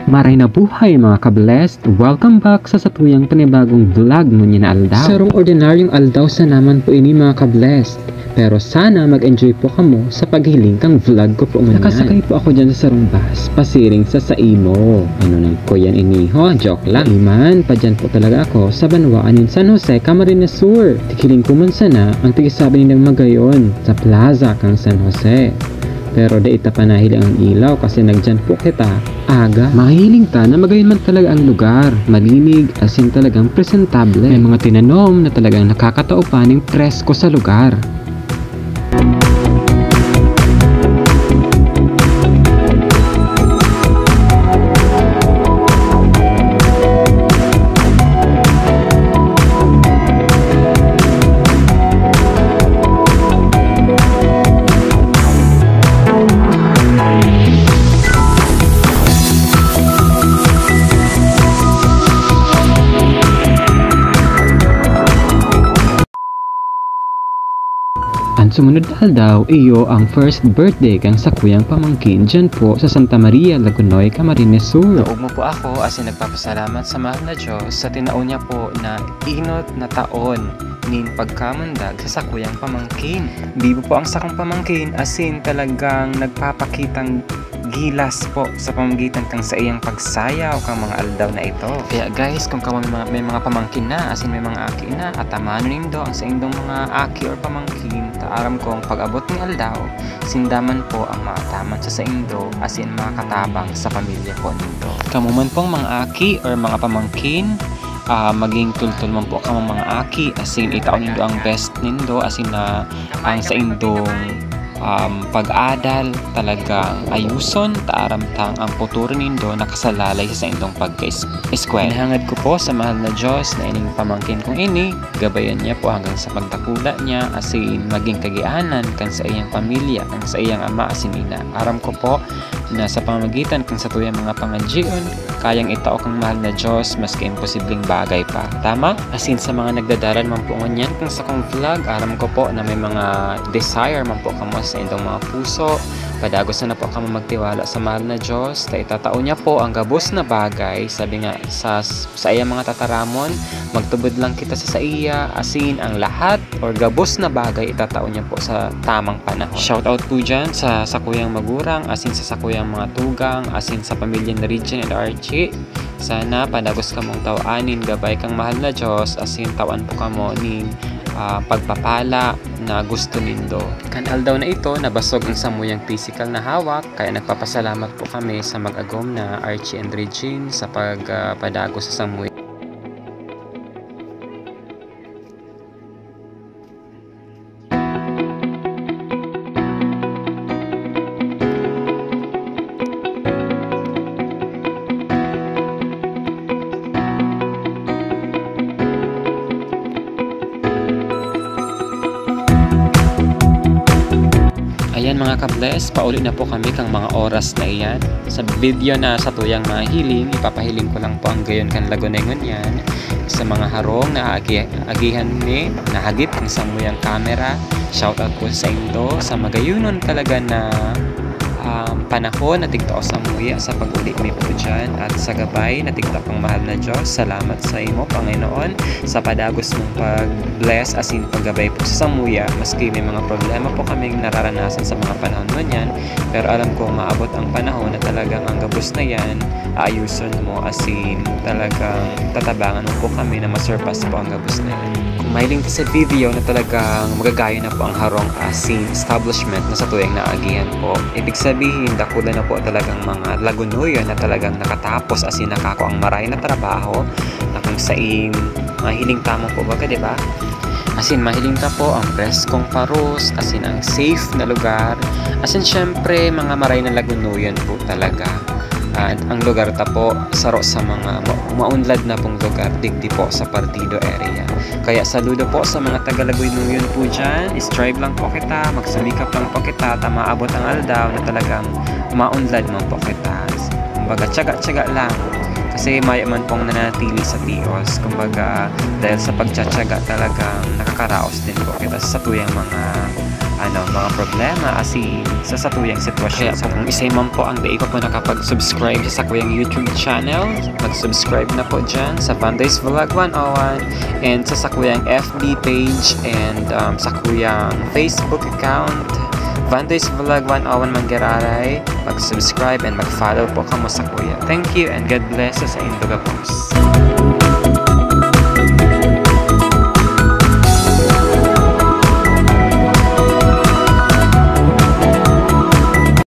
Maray na buhay mga ka-blessed! Welcome back sa satuyang panibagong vlog mo ni na aldaw. Sarong ordinaryong aldaw sa naman po ini mga ka-blessed. Pero sana mag-enjoy po kamo sa paghiling kang vlog ko po ngayon. Nakasakay po ako dyan sa sarong bus, pasiring sa Saimo. Ano nang ko yan iniho? Joke lang. Iman, pa dyan po talaga ako sa Banwaan in San Jose, Camarines Sur. Tikiling ko man sana ang tigisabi nilang magayon sa plaza kang San Jose. Pero di ita panahili ang ilaw kasi nagdyan po kita aga. Mahiling ta na magayon man talaga ang lugar. Malinig, asin talagang presentable. May mga tinanom na talagang nakakatao pa ng presko sa lugar. Ang sumunod na daw iyo ang first birthday kang sakuyang pamangkin dyan po sa Santa Maria, Lagunoy, Camarines Sur. Naugmo po ako as in nagpapasalamat sa mahal na Diyos sa tinaon niya po na inot na taon nin pagkamundag sa sakuyang pamangkin. Bibo po ang sakong pamangkin as in talagang nagpapakitang gilas po sa pamamagitan kang sa iyang pagsayaw kang mga aldaw na ito. Kaya guys, kung kamu may mga pamangkin na, as in may mga aki na, at tamano nindo ang sa indong mga aki or pamangkin, taaram kong pag-abot ng aldaw, sindaman po ang mga taman sa indo, as in mga katabang sa pamilya po nindo. Kamu man pong mga aki or mga pamangkin, maging tultul man po ka mga aki, as in itaon nindo ang best nindo, as in ang sa indong pag-adal talagang ayuson taaramtang ang futuro nindo nakasalalay sa indong pagka-eskwela. Hinahangad ko po sa mahal na Diyos na ining pamangkin kong ini, gabayan niya po hanggang sa pagdakula niya asin maging kagianan kan sa iyang pamilya, kan sa iyang ama asin ina. Aram ko po na sa pamamagitan kang sa tuyang mga pangadjion kayang itao kang mahal na Diyos maski imposibleng bagay pa. Tama? Asin sa mga nagdadaran man po nganyan kung sa kong vlog, aram ko po na may mga desire man po kamo sa indong mga puso. Padagos na po kamo magtiwala sa mahal na Diyos. Itatao niya po ang gabos na bagay. Sabi nga sa iya mga tataramon, magtubod lang kita sa iya. Asin ang lahat or gabos na bagay itatao niya po sa tamang panahon. Shout out po dyan sa sakuyang magurang, asin sa sakuyang mga tugang, asin sa pamilya na Regine and Archie. Sana padagos kamong tawanin, gabay kang mahal na Diyos, asin tawan po kamo ning pagpapala na gusto nindo. Kanal daw na ito, nabasog ang samuyang physical na hawak, kaya nagpapasalamat po kami sa mag-agom na Archie and Regine sa pagpadago sa samuy. Ayan mga ka-bless, pauli na po kami kang mga oras na iyan. Sa video na sa tuyang mga hiling, ipapahiling ko lang po ang gayon kan lagunengon yan. Sa mga harong na agihan ni, nahagip ng samuyang camera. Shoutout po sa indo, sa magayunon talaga na panahon na tigtao sa muya sa pag-uli mi po dyan at sa gabay na tigtao pang mahal na Diyos. Salamat sa imo Panginoon sa padagos mong pag-bless asin paggabay po sa samuya maski may mga problema po kaming nararanasan sa mga panahon nun yan, pero alam ko maabot ang panahon na talagang ang gabos na yan aayuson mo asin talagang tatabangan mo po kami na masurpass po ang gabos na yan. Kung mahiling sa video na talagang magagaya na po ang harong asin establishment na sa tuyang naagihan po, ibig sabihin dakula na po talagang mga lagunoy na talagang nakatapos asin nakako ang maray na trabaho na kung saing mahiling tamo po baga, diba? Asin mahiling ta po ang preskong paros, asin ang safe na lugar, asin syempre mga maray na lagunoyan po talaga. Ang lugar ta po saro sa mga maunlad na pong lugar digdi po sa Partido area. Kaya saludo po sa mga taga-Lagunoy po dyan. Strive lang po kita, magsumikap lang po kita, maabot ang aldaw na talagang maunlad man po kita. Kumbaga tsaga-tsaga lang kasi maya man pong nanatili sa tios. Kumbaga dahil sa pagtsatsaga talagang nakakaraos din po kita sa tuyang mga mga problema asin sa satuyang sitwasyon. Kaya kung isay man po ang day pa po nakapag-subscribe sa sakuyang YouTube channel, mag-subscribe na po dyan sa Vandays Vlog 101 and sa sakuyang FB page and sakuyang Facebook account Vandays Vlog 101 Manggararay. Mag-subscribe and mag-follow po kamo sa kuya. Thank you and God bless sa inyong mga posts.